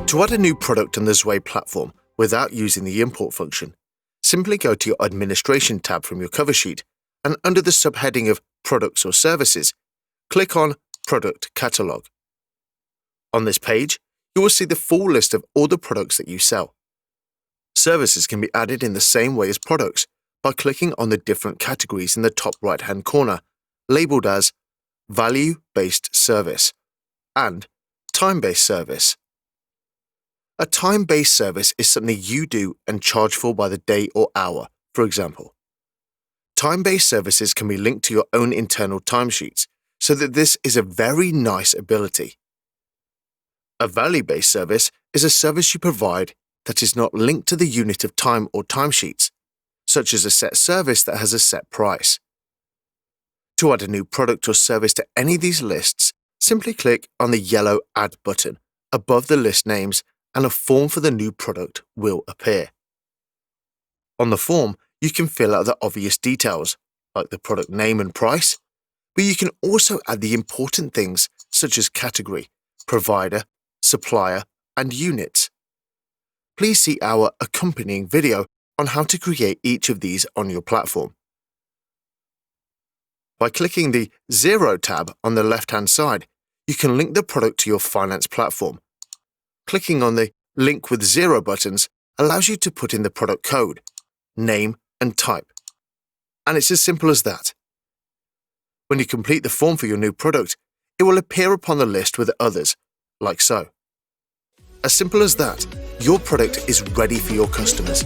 To add a new product on the Zway platform without using the import function, simply go to your Administration tab from your cover sheet and under the subheading of Products or Services, click on Product Catalog. On this page, you will see the full list of all the products that you sell. Services can be added in the same way as products by clicking on the different categories in the top right-hand corner, labelled as Value-Based Service and Time-Based Service. A time-based service is something you do and charge for by the day or hour, for example. Time-based services can be linked to your own internal timesheets, so that this is a very nice ability. A value-based service is a service you provide that is not linked to the unit of time or timesheets, such as a set service that has a set price. To add a new product or service to any of these lists, simply click on the yellow Add button above the list names and a form for the new product will appear. On the form, you can fill out the obvious details, like the product name and price, but you can also add the important things such as category, provider, supplier, and units. Please see our accompanying video on how to create each of these on your platform. By clicking the Zero tab on the left-hand side, you can link the product to your finance platform. Clicking on the Link with Zero buttons allows you to put in the product code, name, and type. And it's as simple as that. When you complete the form for your new product, it will appear upon the list with others, like so. As simple as that, your product is ready for your customers.